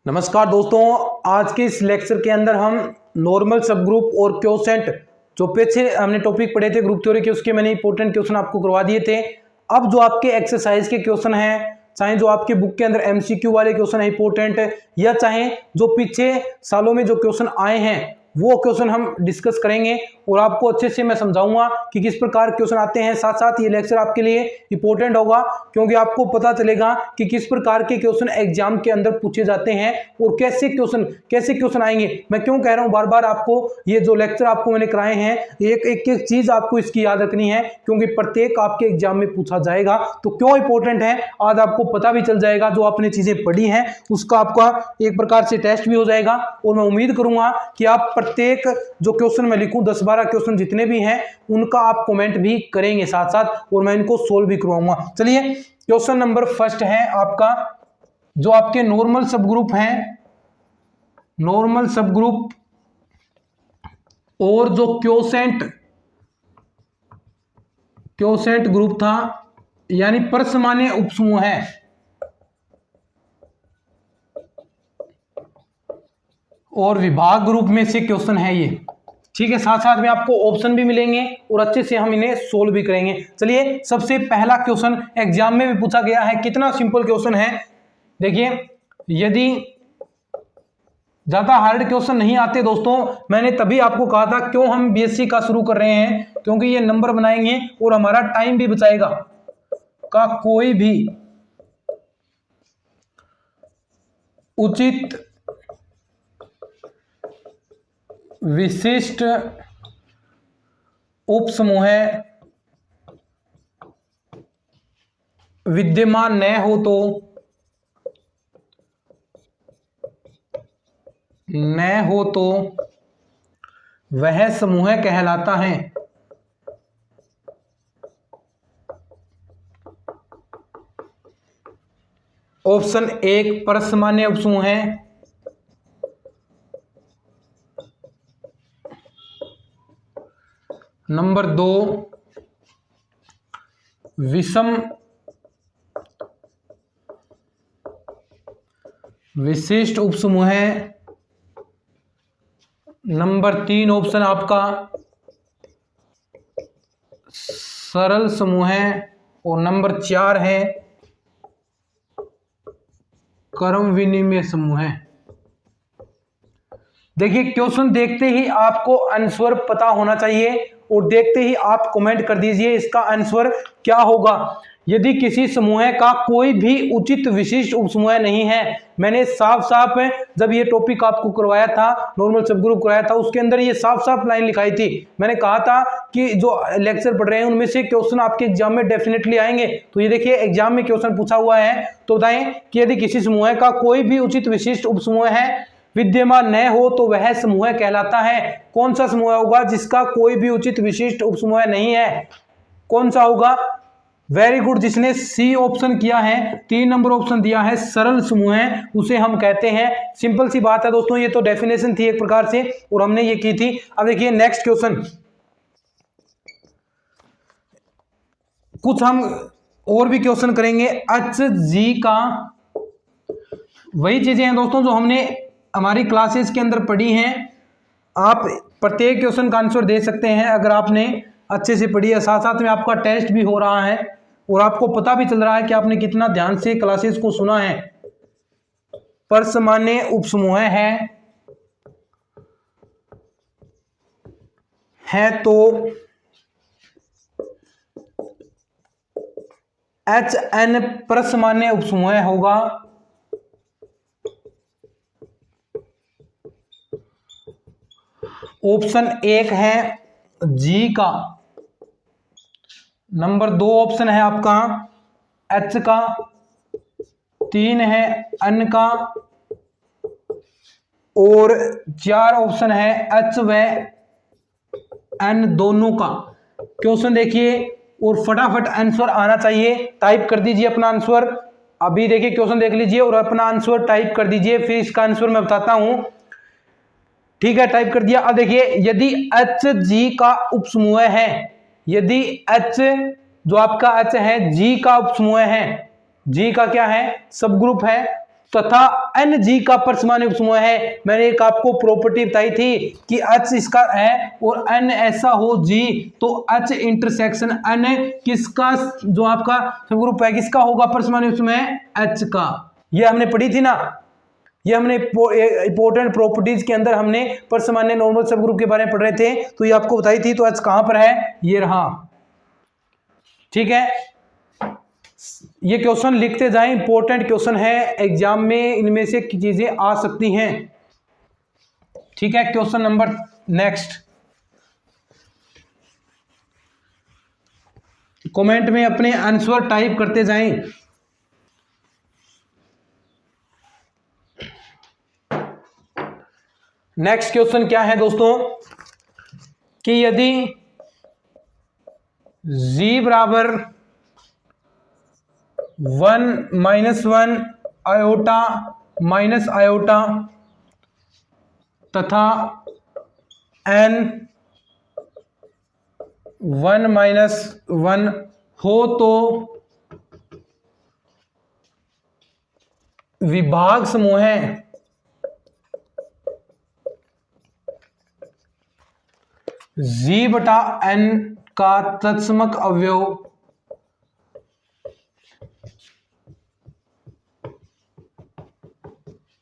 नमस्कार दोस्तों, आज के इस लेक्चर के अंदर हम नॉर्मल सब ग्रुप और क्वोशेंट जो पीछे हमने टॉपिक पढ़े थे ग्रुप थ्योरी के, उसके मैंने इंपॉर्टेंट क्वेश्चन आपको करवा दिए थे। अब जो आपके एक्सरसाइज के क्वेश्चन हैं, चाहे जो आपके बुक के अंदर एमसीक्यू वाले क्वेश्चन है इंपॉर्टेंट, या चाहे जो पीछे सालों में जो क्वेश्चन आए हैं वो क्वेश्चन हम डिस्कस करेंगे और आपको अच्छे से मैं समझाऊंगा कि किस प्रकार क्वेश्चन आते हैं। साथ साथ ये लेक्चर आपके लिए इंपॉर्टेंट होगा क्योंकि आपको पता चलेगा कि किस प्रकार के क्वेश्चन एग्जाम के अंदर पूछे जाते हैं और कैसे क्वेश्चन आएंगे। मैं क्यों कह रहा हूं बार बार आपको, ये जो लेक्चर आपको मैंने कराए हैं एक एक चीज आपको इसकी याद रखनी है क्योंकि प्रत्येक आपके एग्जाम में पूछा जाएगा। तो क्यों इंपॉर्टेंट है आज आपको पता भी चल जाएगा। जो आपने चीजें पढ़ी हैं उसका आपका एक प्रकार से टेस्ट भी हो जाएगा और मैं उम्मीद करूंगा कि आप प्रत्येक जो क्वेश्चन मैं लिखूं 10-12 क्वेश्चन जितने भी हैं उनका आप कमेंट भी करेंगे साथ साथ और मैं इनको सोल्व भी करवाऊंगा। चलिए, क्वेश्चन नंबर फर्स्ट है आपका, जो आपके नॉर्मल सब ग्रुप हैं, नॉर्मल सब ग्रुप और जो क्वोशेंट ग्रुप था यानी परसमान्य उपसमूह है, और विभाग ग्रुप में से क्वेश्चन है ये। ठीक है, साथ साथ में आपको ऑप्शन भी मिलेंगे और अच्छे से हम इन्हें सोल्व भी करेंगे। चलिए, सबसे पहला क्वेश्चन एग्जाम में भी पूछा गया है, कितना सिंपल क्वेश्चन है। देखिए, यदि ज्यादा हार्ड क्वेश्चन नहीं आते दोस्तों, मैंने तभी आपको कहा था क्यों हम बीएससी का शुरू कर रहे हैं, क्योंकि ये नंबर बनाएंगे और हमारा टाइम भी बचाएगा। का कोई भी उचित विशिष्ट उपसमूह विद्यमान न हो तो वह समूह कहलाता है। ऑप्शन 1 परसमान्य उपसमूह है, नंबर 2 विषम विशिष्ट उपसमूह है, नंबर 3 ऑप्शन आपका सरल समूह है और नंबर 4 है क्रम विनिमय समूह है। देखिए, क्वेश्चन देखते ही आपको आंसर पता होना चाहिए और देखते ही आप कमेंट कर दीजिए इसका आंसर क्या होगा। यदि किसी समूह का कोई भी उचित विशिष्ट उपसमूह नहीं है, मैंने साफ साफ जब ये टॉपिक आपको करवाया था, नॉर्मल सब ग्रुप करवाया था, उसके अंदर ये साफ साफ लाइन लिखाई थी। मैंने कहा था कि जो लेक्चर पढ़ रहे हैं उनमें से क्वेश्चन आपके एग्जाम में डेफिनेटली आएंगे। तो ये देखिए, एग्जाम में क्वेश्चन पूछा हुआ है, तो बताएं कि यदि किसी समूह का कोई भी उचित विशिष्ट उपसमूह है विद्यमान न हो तो वह समूह कहलाता है। कौन सा समूह होगा जिसका कोई भी उचित विशिष्ट उपसमूह नहीं है? कौन सा होगा? वेरी गुड, जिसने सी ऑप्शन किया है, 3 नंबर ऑप्शन दिया है, सरल समूह है, उसे हम कहते हैं। सिंपल सी बात है दोस्तों, ये तो डेफिनेशन थी एक प्रकार से और हमने ये की थी। अब देखिए नेक्स्ट क्वेश्चन, कुछ हम और भी क्वेश्चन करेंगे। एच जी का वही चीजें हैं दोस्तों जो हमने हमारी क्लासेस के अंदर पढ़ी हैं। आप प्रत्येक क्वेश्चन का आंसर दे सकते हैं अगर आपने अच्छे से पढ़ी है। साथ साथ में आपका टेस्ट भी हो रहा है और आपको पता भी चल रहा है कि आपने कितना ध्यान से क्लासेस को सुना है। परसमान्य उपसमूह है तो HN परसमान्य उपसमूह होगा। ऑप्शन 1 है जी का, नंबर 2 ऑप्शन है आपका एच का, 3 है एन का और 4 ऑप्शन है एच व एन दोनों का। क्वेश्चन देखिए और फटाफट आंसर आना चाहिए। टाइप कर दीजिए अपना आंसर। अभी देखिए क्वेश्चन देख लीजिए और अपना आंसर टाइप कर दीजिए, फिर इसका आंसर मैं बताता हूं। ठीक है, टाइप कर दिया। अब देखिए, यदि एच जी का उपसमूह है, यदि एच जो आपका एच है जी का उपसमूह है, जी का क्या है, सब ग्रुप है, तथा Ng का परमाणु समूह है। मैंने एक आपको प्रॉपर्टी बताई थी कि H इसका है और N ऐसा हो G, तो H इंटरसेक्शन N किसका, जो आपका सबग्रुप है किसका होगा, परमाणु समूह H का। ये हमने पढ़ी थी ना, ये हमने इंपॉर्टेंट प्रॉपर्टीज के अंदर हमने परमाणु नॉर्मल सबग्रुप के बारे में पढ़ रहे थे, तो ये आपको बताई थी। तो H कहां पर है, ये रहा, ठीक है। ये क्वेश्चन लिखते जाएं, इंपॉर्टेंट क्वेश्चन है, एग्जाम में इनमें से चीजें आ सकती हैं, ठीक है। क्वेश्चन नंबर नेक्स्ट, कमेंट में अपने आंसर टाइप करते जाएं। नेक्स्ट क्वेश्चन क्या है दोस्तों, कि यदि G बराबर 1 -1 आयोटा माइनस आयोटा तथा N 1 -1 हो तो विभाग समूह है G बटा N का तत्समक अवयव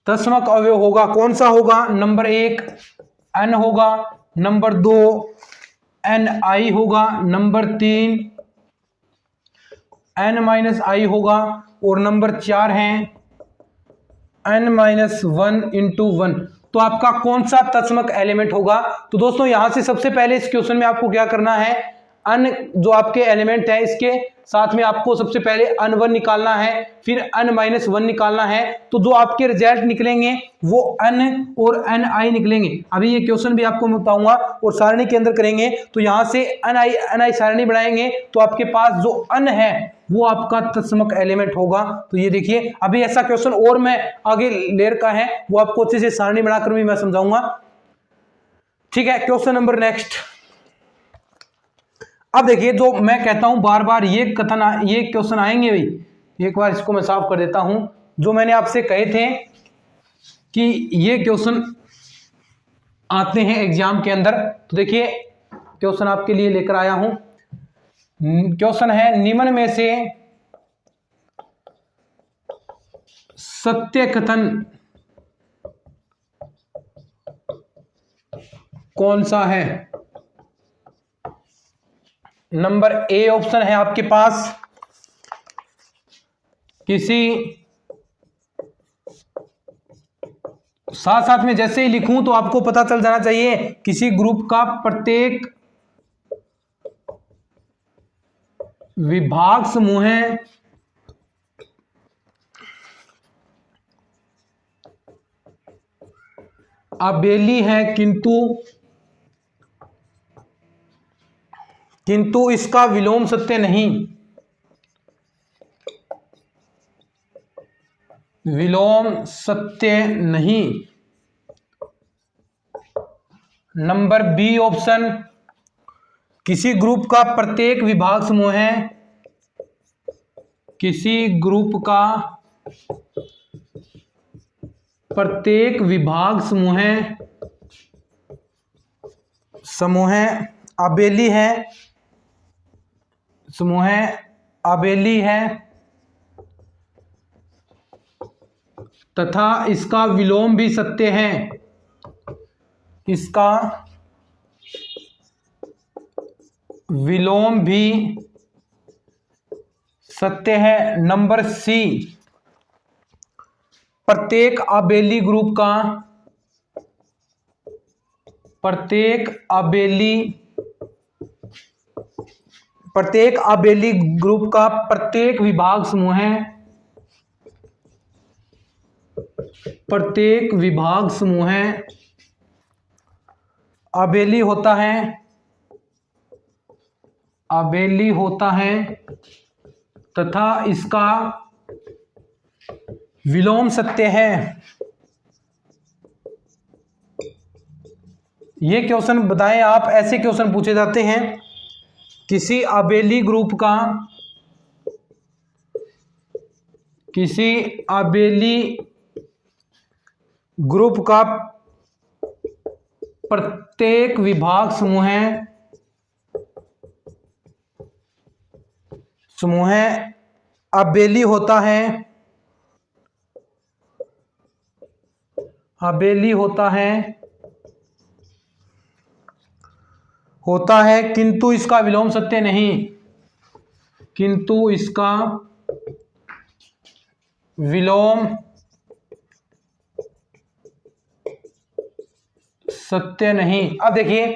तत्समक अवयव होगा, कौन सा होगा, नंबर 1 N होगा, नंबर 2 Ni होगा, नंबर 3 N-I होगा, और नंबर 4 है N-1 × 1। तो आपका कौन सा तत्समक एलिमेंट होगा। तो दोस्तों यहां से सबसे पहले इस क्वेश्चन में आपको क्या करना है, N जो आपके एलिमेंट है इसके साथ में आपको सबसे पहले N1 निकालना है, फिर N-1 निकालना है। तो जो आपके रिजल्ट निकलेंगे वो N और Ni निकलेंगे। अभी ये क्वेश्चन भी आपको मैं बताऊंगा और सारणी के अंदर करेंगे। तो यहां से Ni सारणी बनाएंगे तो आपके पास जो N है वो आपका तत्समक एलिमेंट होगा। तो ये देखिए, अभी ऐसा क्वेश्चन और मैं आगे लेयर का है वो आपको अच्छे से सारणी बनाकर भी मैं समझाऊंगा, ठीक है। क्वेश्चन नंबर नेक्स्ट, अब देखिए जो मैं कहता हूं बार बार ये क्वेश्चन आएंगे भाई, एक बार इसको मैं साफ कर देता हूं। जो मैंने आपसे कहे थे कि ये क्वेश्चन आते हैं एग्जाम के अंदर, तो देखिए क्वेश्चन आपके लिए लेकर आया हूं। क्वेश्चन है, निम्न में से सत्य कथन कौन सा है। नंबर ए ऑप्शन है आपके पास, किसी साथ साथ में जैसे ही लिखूं तो आपको पता चल जाना चाहिए, किसी ग्रुप का प्रत्येक विभाग समूह है अबेली है किंतु इसका विलोम सत्य नहीं, विलोम सत्य नहीं। नंबर बी ऑप्शन, किसी ग्रुप का प्रत्येक विभाग समूह है, किसी ग्रुप का प्रत्येक विभाग समूह अबेली है, समूह अबेली है तथा इसका विलोम भी सत्य है, इसका विलोम भी सत्य है। नंबर सी, प्रत्येक अबेली ग्रुप का प्रत्येक अबेली ग्रुप का प्रत्येक विभाग समूह है, प्रत्येक विभाग समूह अबेली होता है तथा इसका विलोम सत्य है। ये क्वेश्चन बताएं आप, ऐसे क्वेश्चन पूछे जाते हैं, किसी अबेली ग्रुप का किसी अबेली ग्रुप का प्रत्येक विभाग समूह अबेली होता है किंतु इसका विलोम सत्य नहीं, अब देखिए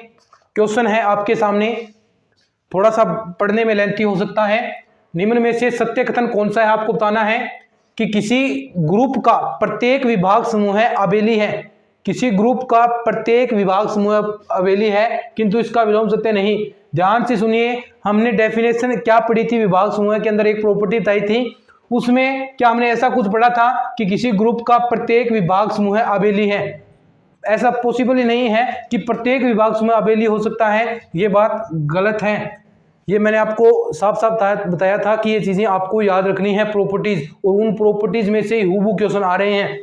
क्वेश्चन है आपके सामने, थोड़ा सा पढ़ने में लेंथी हो सकता है। निम्न में से सत्य कथन कौन सा है, आपको बताना है कि किसी ग्रुप का प्रत्येक विभाग समूह अबेली है, किसी ग्रुप का प्रत्येक विभाग समूह अबेली है किंतु इसका विलोम सत्य नहीं। ध्यान से सुनिए, हमने डेफिनेशन क्या पढ़ी थी, विभाग समूह के अंदर एक प्रॉपर्टी बताई थी, उसमें क्या हमने ऐसा कुछ पढ़ा था कि किसी ग्रुप का प्रत्येक विभाग समूह अबेली है। ऐसा पॉसिबल ही नहीं है कि प्रत्येक विभाग समूह अबेली हो सकता है, ये बात गलत है। ये मैंने आपको साफ साफ बताया था कि ये चीजें आपको याद रखनी है प्रॉपर्टीज, और उन प्रॉपर्टीज में से हुबहू क्वेश्चन आ रहे हैं।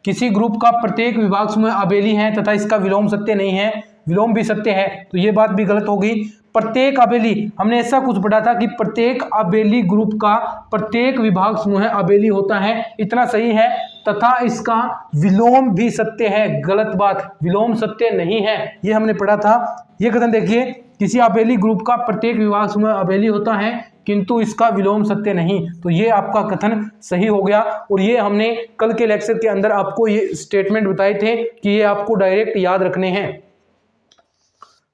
किसी ग्रुप का प्रत्येक विभाग समूह अबेली है तथा इसका विलोम सत्य नहीं है, विलोम भी सत्य है, तो ये बात भी गलत होगी। प्रत्येक अबेली, हमने ऐसा कुछ पढ़ा था कि प्रत्येक अबेली ग्रुप का प्रत्येक विभाग समूह अबेली होता है, इतना सही है, तथा इसका विलोम भी सत्य है, गलत बात, विलोम सत्य नहीं है, ये हमने पढ़ा था। ये कथन देखिए, किसी अबेली ग्रुप का प्रत्येक विभाग समूह अबेली होता है किंतु इसका विलोम सत्य नहीं, तो ये आपका कथन सही हो गया। और ये हमने कल के लेक्चर के अंदर आपको ये स्टेटमेंट बताए थे कि ये आपको डायरेक्ट याद रखने हैं।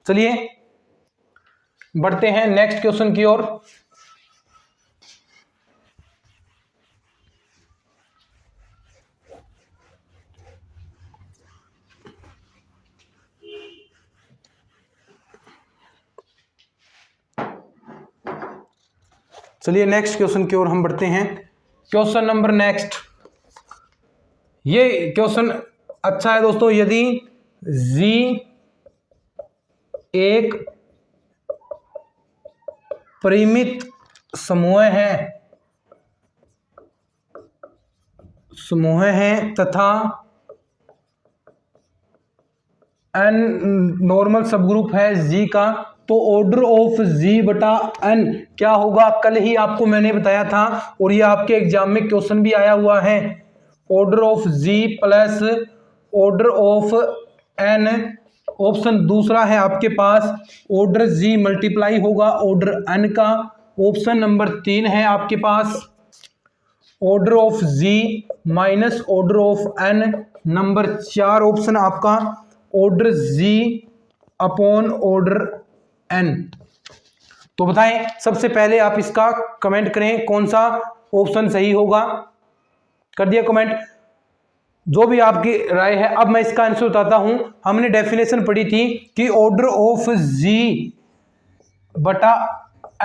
चलिए बढ़ते हैं नेक्स्ट क्वेश्चन की ओर। चलिए नेक्स्ट क्वेश्चन की ओर हम बढ़ते हैं। क्वेश्चन नंबर नेक्स्ट, ये क्वेश्चन अच्छा है दोस्तों। यदि जी एक परिमित समूह है तथा n नॉर्मल सबग्रुप है जी का, तो ऑर्डर ऑफ जी बटा n क्या होगा, कल ही आपको मैंने बताया था और ये आपके एग्जाम में क्वेश्चन भी आया हुआ है। Order of G plus order of n, option दूसरा है आपके पास ऑर्डर जी मल्टीप्लाई होगा ऑर्डर n का। ऑप्शन नंबर 3 है आपके पास order of G minus order of n। Number 4 option आपका order G upon order n। तो बताएं, सबसे पहले आप इसका कमेंट करें कौन सा ऑप्शन सही होगा। कर दिया कमेंट, जो भी आपकी राय है। अब मैं इसका आंसर बताता हूं। हमने डेफिनेशन पढ़ी थी कि ऑर्डर ऑफ जी बटा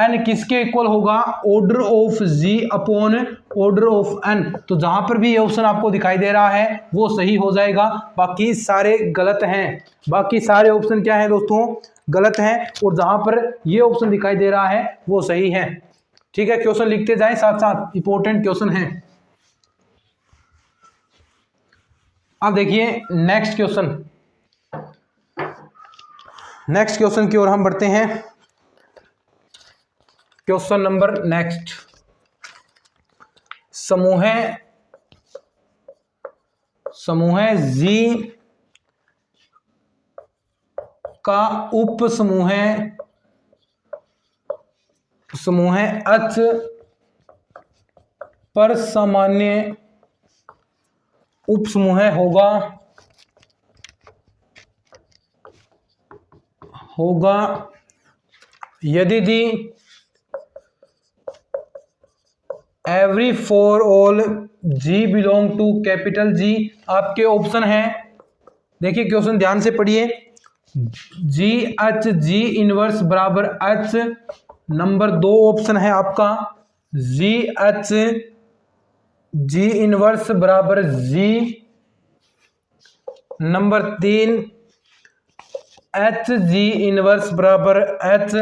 n किसके इक्वल होगा, order of G upon order of n। तो जहां पर भी ये ऑप्शन आपको दिखाई दे रहा है वो सही हो जाएगा, बाकी सारे गलत हैं। बाकी सारे ऑप्शन क्या है दोस्तों, गलत हैं, और जहां पर ये ऑप्शन दिखाई दे रहा है वो सही है। ठीक है, क्वेश्चन लिखते जाएं साथ साथ, इंपॉर्टेंट क्वेश्चन है। अब देखिए नेक्स्ट क्वेश्चन की ओर हम बढ़ते हैं। क्वेश्चन नंबर नेक्स्ट, समूह जी का उप समूह H पर सामान्य उप समूह होगा यदि the every for all G belong to capital G. आपके ऑप्शन है, देखिए क्वेश्चन ध्यान से पढ़िए। जी एच जी इनवर्स बराबर एच। नंबर 2 ऑप्शन है आपका जी एच जी इनवर्स बराबर जी। नंबर 3 एच जी इनवर्स बराबर एच।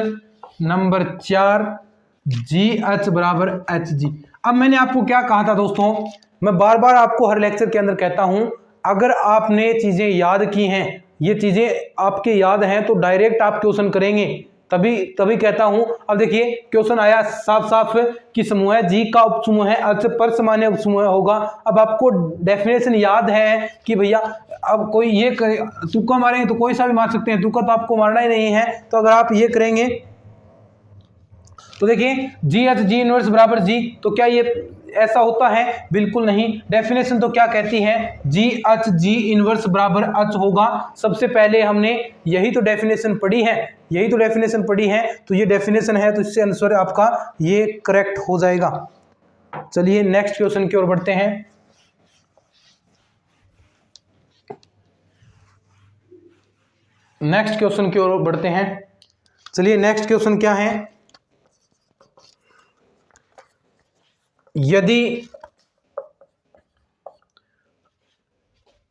नंबर 4 जी एच बराबर एच जी। अब मैंने आपको क्या कहा था दोस्तों, मैं बार बार आपको हर लेक्चर के अंदर कहता हूं, अगर आपने चीज़ें याद की हैं, ये चीज़ें आपके याद हैं, तो डायरेक्ट आप क्वेश्चन करेंगे, तभी कहता हूं। अब देखिए क्वेश्चन आया साफ साफ कि समूह जी का उपसमूह है, अर्थ पर सामान्य उपसमूह होगा। अब आपको डेफिनेशन याद है कि भैया अब कोई ये तुक्का मारेंगे तो कोई सा भी मार सकते हैं, तुक्का तो आपको मारना ही नहीं है। तो अगर आप ये करेंगे तो देखिए जी एच जी इनवर्स बराबर जी, तो क्या ये ऐसा होता है? बिल्कुल नहीं। डेफिनेशन तो क्या कहती है? जी एच जी इनवर्स बराबर एच होगा। सबसे पहले हमने यही तो डेफिनेशन पढ़ी है, तो ये डेफिनेशन है, तो इससे आंसर आपका ये करेक्ट हो जाएगा। चलिए नेक्स्ट क्वेश्चन की ओर बढ़ते हैं। चलिए नेक्स्ट क्वेश्चन क्या है? यदि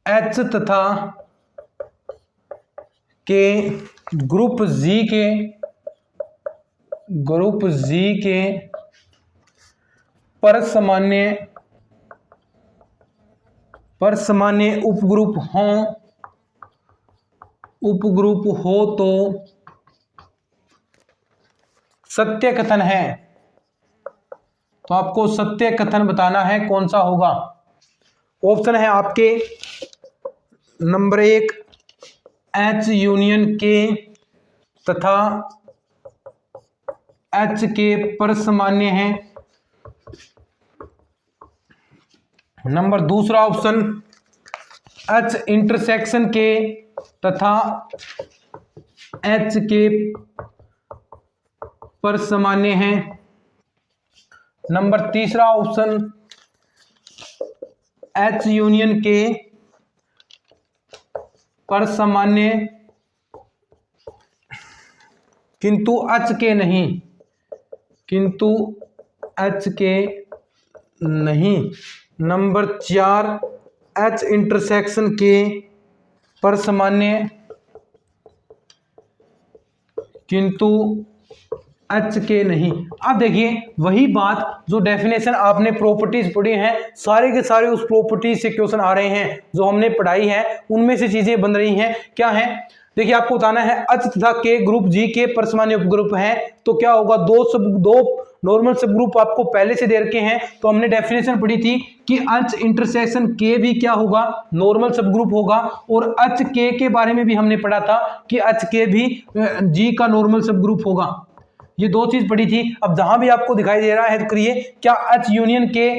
H तथा के ग्रुप जी के परसामान्य उपग्रुप हो तो सत्य कथन है। तो आपको सत्य कथन बताना है, कौन सा होगा? ऑप्शन है आपके नंबर 1 H यूनियन के तथा H के परसामान्य है। नंबर दूसरा ऑप्शन H इंटरसेक्शन के तथा H के परसामान्य है। नंबर तीसरा ऑप्शन H यूनियन के परसामान्य किंतु H के नहीं। नंबर 4 H इंटरसेक्शन के परसामान्य किंतु H के नहीं। अब देखिए वही बात जो डेफिनेशन आपने प्रॉपर्टीज पढ़ी हैं, सारे के सारे उस प्रॉपर्टीज से क्वेश्चन आ रहे हैं जो हमने पढ़ाई है, उनमें से चीजें बन रही हैं। क्या है? देखिए आपको बताना है H तथा के ग्रुप जी के परसामान्य उपग्रुप है, तो क्या होगा? दो नॉर्मल सब ग्रुप आपको पहले से दे रखे हैं। तो हमने डेफिनेशन पढ़ी थी कि H इंटरसेक्शन के भी क्या होगा? नॉर्मल सब ग्रुप होगा। और H के बारे में भी हमने पढ़ा था कि H के भी जी का नॉर्मल सब ग्रुप होगा। ये दो चीज पढ़ी थी। अब जहां भी आपको दिखाई दे रहा है तो करिए, क्या H यूनियन के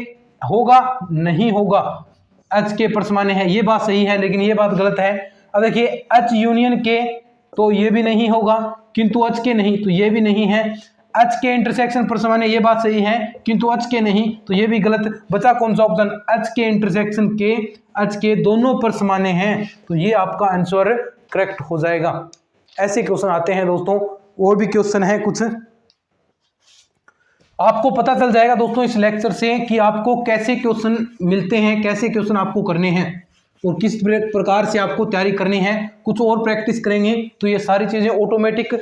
होगा? नहीं होगा, H के परसामान्य है, ये बात सही है, लेकिन ये बात गलत है। अब देखिए H यूनियन के, तो ये भी नहीं होगा, किंतु H के नहीं, तो ये भी नहीं है। H के इंटरसेक्शन परसामान्य, ये बात सही है, किंतु H के नहीं, तो ये भी गलत। बचा कौन सा ऑप्शन? H के इंटरसेक्शन के H के दोनों परसामान्य हैं, तो ये आपका आंसर करेक्ट हो जाएगा। ऐसे क्वेश्चन आते हैं दोस्तों। और भी क्वेश्चन है कुछ, आपको पता चल जाएगा दोस्तों इस लेक्चर से कि आपको कैसे क्वेश्चन मिलते हैं, कैसे क्वेश्चन आपको करने हैं और किस प्रकार से आपको तैयारी करनी है। कुछ और प्रैक्टिस करेंगे तो ये सारी चीजें ऑटोमेटिक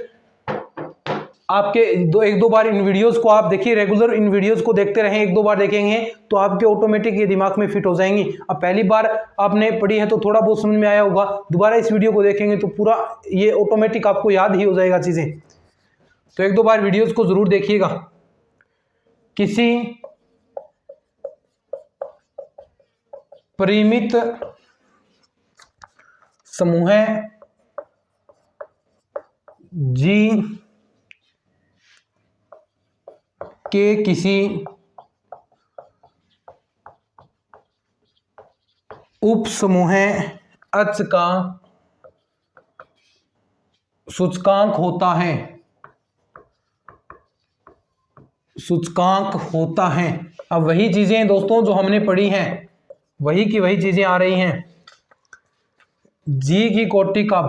आपके एक दो बार इन वीडियोस को आप देखिए, रेगुलर इन वीडियोस को देखते रहें, एक दो बार देखेंगे तो आपके ऑटोमेटिक ये दिमाग में फिट हो जाएंगी। अब पहली बार आपने पढ़ी है तो थोड़ा बहुत समझ में आया होगा, दोबारा इस वीडियो को देखेंगे तो पूरा ये ऑटोमेटिक आपको याद ही हो जाएगा चीजें। तो एक दो बार वीडियोस को जरूर देखिएगा। किसी परिमित समूह जी के किसी उप समूह H का सूचकांक होता है। अब वही चीजें दोस्तों जो हमने पढ़ी हैं, वही की वही चीजें आ रही हैं। जी की कोटि का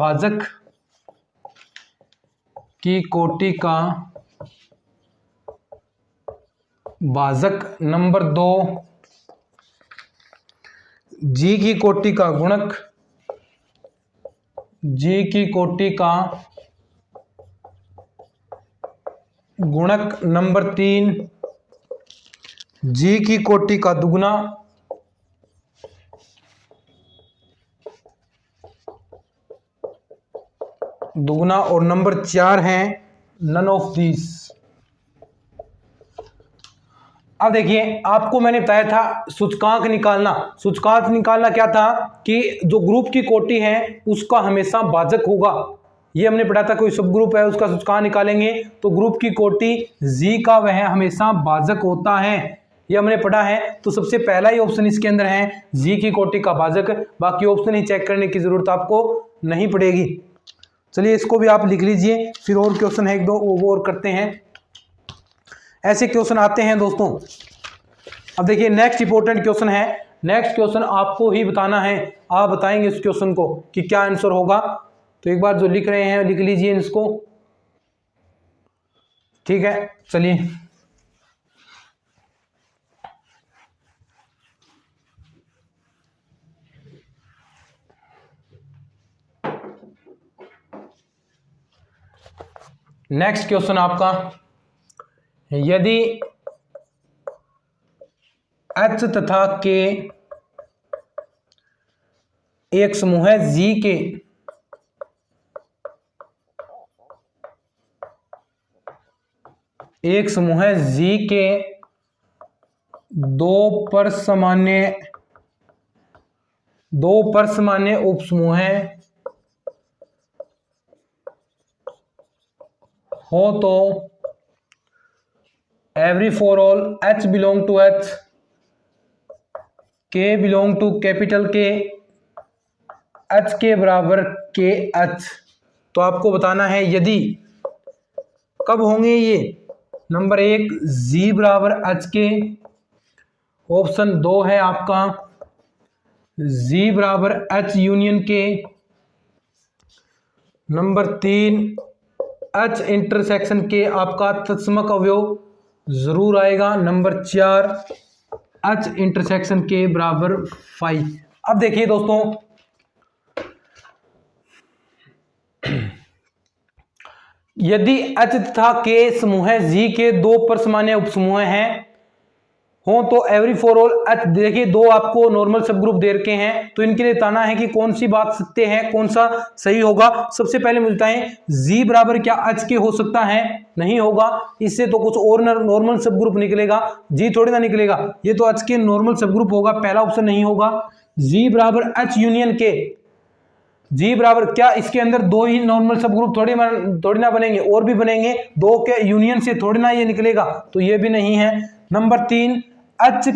भाजक नंबर 2 जी की कोटि का गुणक, नंबर 3 जी की कोटि का दुगुना, दुगना, और नंबर 4 है नन ऑफ दिस। अब देखिए आपको मैंने बताया था सूचकांक निकालना। सूचकांक निकालना क्या था कि जो ग्रुप की कोटि है उसका हमेशा भाजक होगा। ये हमने पढ़ा था, कोई सब ग्रुप है उसका सूचकांक निकालेंगे तो ग्रुप की कोटि जी का वह हमेशा भाजक होता है, ये हमने पढ़ा है। तो सबसे पहला ही ऑप्शन इसके अंदर है जी की कोटि का भाजक। बाकी ऑप्शन ही चेक करने की जरूरत आपको नहीं पड़ेगी। चलिए इसको भी आप लिख लीजिए, फिर और क्वेश्चन है एक दो वो और करते हैं। ऐसे क्वेश्चन आते हैं दोस्तों। अब देखिए नेक्स्ट इंपॉर्टेंट क्वेश्चन है। नेक्स्ट क्वेश्चन आपको ही बताना है, आप बताएंगे इस क्वेश्चन को कि क्या आंसर होगा। तो एक बार जो लिख रहे हैं लिख लीजिए इसको, ठीक है। चलिए नेक्स्ट क्वेश्चन आपका, यदि H तथा K एक समूह है G के दो परसमान्य उपसमूह हो तो every for all H belong to H, K belong to capital K, H के बराबर KH। तो आपको बताना है यदि कब होंगे ये। नंबर 1 G बराबर H के, ऑप्शन 2 है आपका G बराबर H यूनियन के, नंबर 3 H इंटरसेक्शन के आपका तत्समक अवयव जरूर आएगा, नंबर 4 H इंटरसेक्शन के बराबर 5। अब देखिए दोस्तों यदि H तथा K समूह G के दो परसमान्य उपसमूह हैं हो तो एवरी फॉर ऑल H, देखिए दो आपको नॉर्मल सब ग्रुप दे रखे हैं तो इनके लिए बताना है कि कौन सी बात सत्य है कौन सा सही होगा। सबसे पहले मिलता है G बराबर क्या H के हो सकता है, नहीं होगा, इससे तो कुछ और नॉर्मल सब ग्रुप निकलेगा, G थोड़ी ना निकलेगा, ये तो H के नॉर्मल सब ग्रुप होगा, पहला ऑप्शन नहीं होगा। G बराबर H यूनियन के, G बराबर क्या इसके अंदर दो ही नॉर्मल सब ग्रुप थोड़ी ना बनेंगे, और भी बनेंगे, दो के यूनियन से थोड़ी ना ये निकलेगा, तो ये भी नहीं है। नंबर 3 H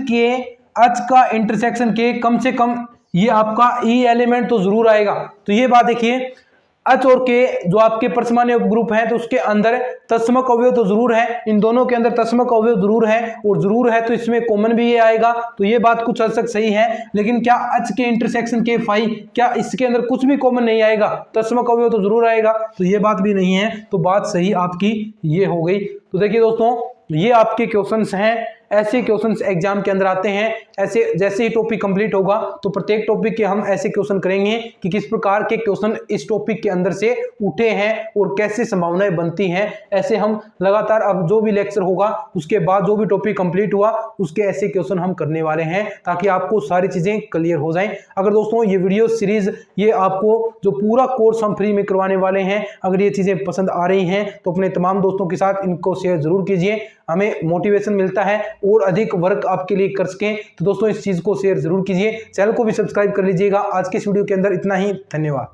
का इंटरसेक्शन के कम से कम ये आपका E एलिमेंट तो जरूर आएगा। तो ये बात देखिए H और K जो आपके परसमान्य ग्रुप हैं तो उसके अंदर तत्समक अवयव तो जरूर है, इन दोनों के अंदर तत्समक अवयव जरूर है, और जरूर है तो इसमें कॉमन भी ये आएगा, तो ये बात कुछ हद तक सही है। लेकिन क्या H के इंटरसेक्शन के फाई क्या इसके अंदर कुछ भी कॉमन नहीं आएगा, तत्समक अवयव तो जरूर आएगा, तो ये बात भी नहीं है। तो बात सही आपकी ये हो गई। तो देखिए दोस्तों ये आपके क्वेश्चंस हैं, ऐसे क्वेश्चंस एग्जाम के अंदर आते हैं। ऐसे जैसे ही टॉपिक कंप्लीट होगा तो प्रत्येक टॉपिक के हम ऐसे क्वेश्चन करेंगे कि किस प्रकार के क्वेश्चन इस टॉपिक के अंदर से उठे हैं और कैसे संभावनाएं बनती हैं। ऐसे हम लगातार अब जो भी लेक्चर होगा उसके बाद जो भी टॉपिक कंप्लीट हुआ उसके ऐसे क्वेश्चन हम करने वाले हैं ताकि आपको सारी चीजें क्लियर हो जाएं। अगर दोस्तों ये वीडियो सीरीज ये आपको जो पूरा कोर्स हम फ्री में करवाने वाले हैं, अगर ये चीजें पसंद आ रही हैं तो अपने तमाम दोस्तों के साथ इनको शेयर जरूर कीजिए, हमें मोटिवेशन मिलता है और अधिक वर्क आपके लिए कर सकें। तो दोस्तों इस चीज को शेयर जरूर कीजिए, चैनल को भी सब्सक्राइब कर लीजिएगा। आज के इस वीडियो के अंदर इतना ही, धन्यवाद।